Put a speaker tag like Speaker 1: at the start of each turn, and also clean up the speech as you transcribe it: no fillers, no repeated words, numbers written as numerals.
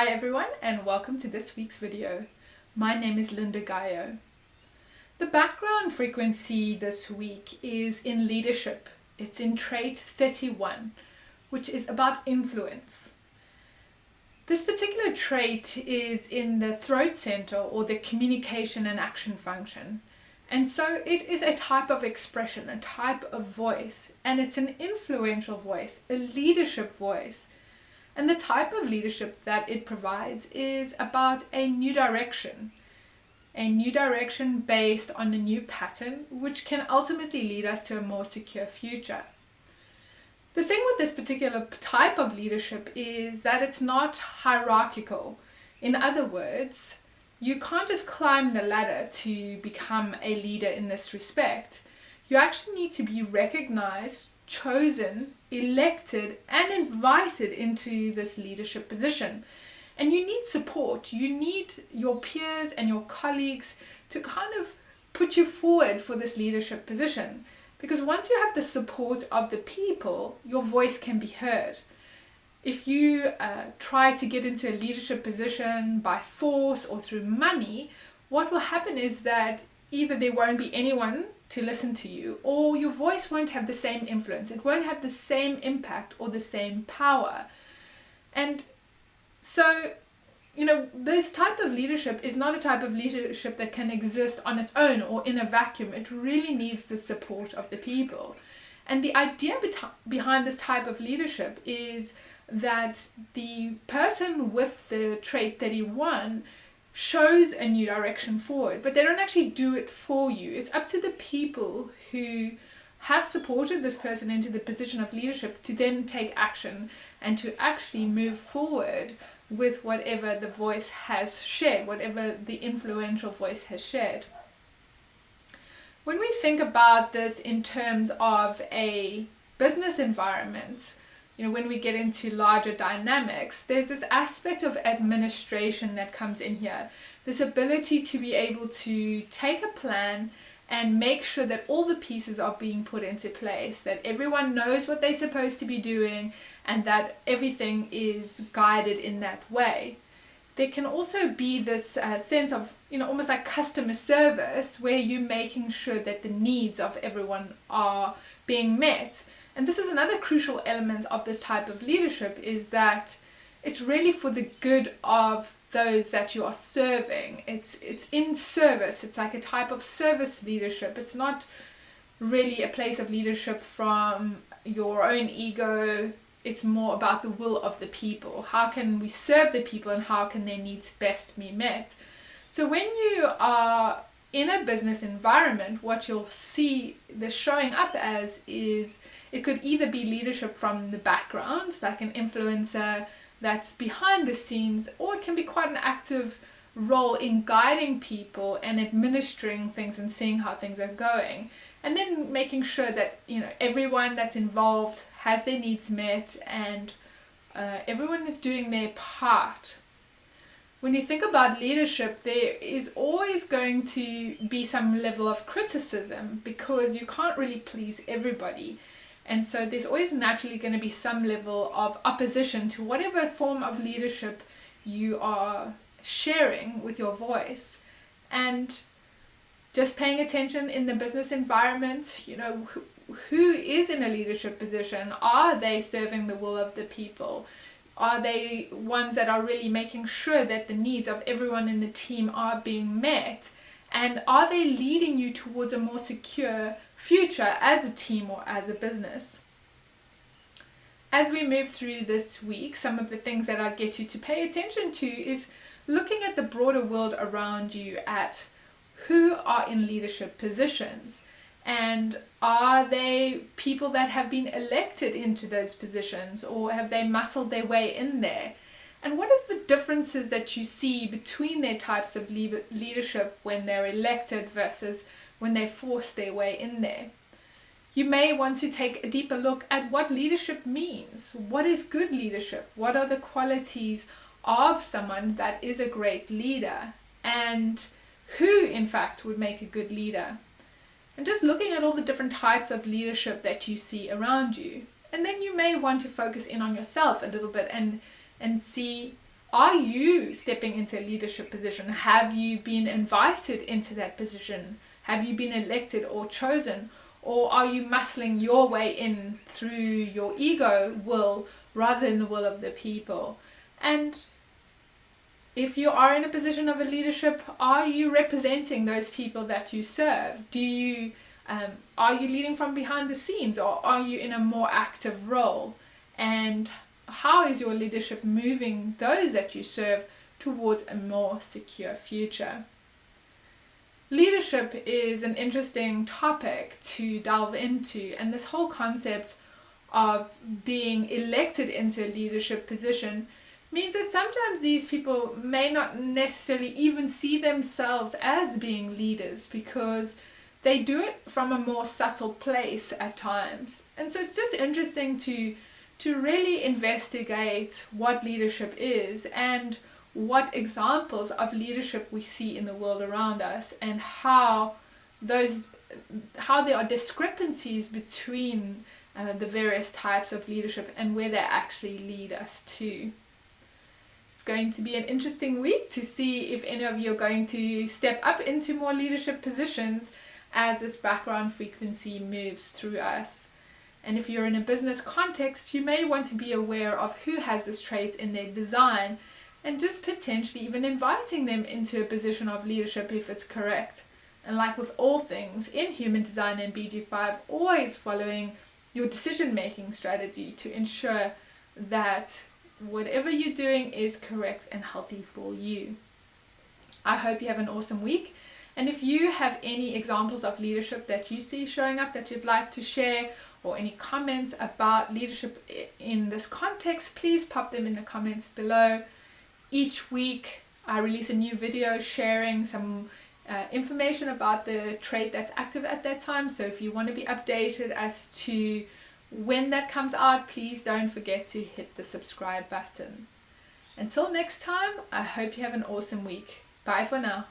Speaker 1: Hi everyone and welcome to this week's video. My name is Lynda Gaiao. The background frequency this week is in leadership. It's in trait 31, which is about influence. This particular trait is in the throat center or the communication and action function. And so it is a type of expression, a type of voice, and it's an influential voice, a leadership voice. And the type of leadership that it provides is about a new direction based on a new pattern, which can ultimately lead us to a more secure future. The thing with this particular type of leadership is that it's not hierarchical. In other words, you can't just climb the ladder to become a leader in this respect. You actually need to be recognized, chosen, elected, and invited into this leadership position. And you need support. You need your peers and your colleagues to kind of put you forward for this leadership position. Because once you have the support of the people, your voice can be heard. If you try to get into a leadership position by force or through money, what will happen is that either there won't be anyone to listen to you, or your voice won't have the same influence. It won't have the same impact or the same power. And so, this type of leadership is not a type of leadership that can exist on its own or in a vacuum. It really needs the support of the people. And the idea behind this type of leadership is that the person with the trait 31 shows a new direction forward, but they don't actually do it for you. It's up to the people who have supported this person into the position of leadership to then take action and to actually move forward with whatever the voice has shared, whatever the influential voice has shared. When we think about this in terms of a business environment, when we get into larger dynamics, there's this aspect of administration that comes in here. This ability to be able to take a plan and make sure that all the pieces are being put into place, that everyone knows what they're supposed to be doing, and that everything is guided in that way. There can also be this sense of, almost like customer service, where you're making sure that the needs of everyone are being met. And this is another crucial element of this type of leadership, is that it's really for the good of those that you are serving. It's in service. It's like a type of service leadership. It's not really a place of leadership from your own ego. It's more about the will of the people. How can we serve the people and how can their needs best be met? So when you are in a business environment, what you'll see this showing up as is it could either be leadership from the background, like an influencer that's behind the scenes, or it can be quite an active role in guiding people and administering things and seeing how things are going. And then making sure that, everyone that's involved has their needs met and everyone is doing their part. When you think about leadership, there is always going to be some level of criticism because you can't really please everybody. And so there's always naturally going to be some level of opposition to whatever form of leadership you are sharing with your voice. And just paying attention in the business environment, who is in a leadership position? Are they serving the will of the people? Are they ones that are really making sure that the needs of everyone in the team are being met? And are they leading you towards a more secure future as a team or as a business? As we move through this week, some of the things that I get you to pay attention to is looking at the broader world around you, at who are in leadership positions, and are they people that have been elected into those positions, or have they muscled their way in there? And what is the differences that you see between their types of leadership when they're elected versus when they force their way in there? You may want to take a deeper look at what leadership means. What is good leadership? What are the qualities of someone that is a great leader? And who, in fact, would make a good leader? And just looking at all the different types of leadership that you see around you. And then you may want to focus in on yourself a little bit and see, Are you stepping into a leadership position? Have you been invited into that position? Have you been elected or chosen? Or are you muscling your way in through your ego will rather than the will of the people? And if you are in a position of a leadership, are you representing those people that you serve? Are you leading from behind the scenes, or are you in a more active role? And how is your leadership moving those that you serve towards a more secure future? Leadership is an interesting topic to delve into, and this whole concept of being elected into a leadership position means that sometimes these people may not necessarily even see themselves as being leaders, because they do it from a more subtle place at times. And so it's just interesting to really investigate what leadership is and what examples of leadership we see in the world around us, and how there are discrepancies between the various types of leadership and where they actually lead us to. It's going to be an interesting week to see if any of you are going to step up into more leadership positions as this background frequency moves through us. And if you're in a business context, you may want to be aware of who has this trait in their design, and just potentially even inviting them into a position of leadership if it's correct. And like with all things in human design and BG5, always following your decision-making strategy to ensure that whatever you're doing is correct and healthy for you. I hope you have an awesome week. And if you have any examples of leadership that you see showing up that you'd like to share, or any comments about leadership in this context, please pop them in the comments below. Each week I release a new video sharing some information about the trait that's active at that time. So if you want to be updated as to when that comes out, please don't forget to hit the subscribe button. Until next time, I hope you have an awesome week. Bye for now.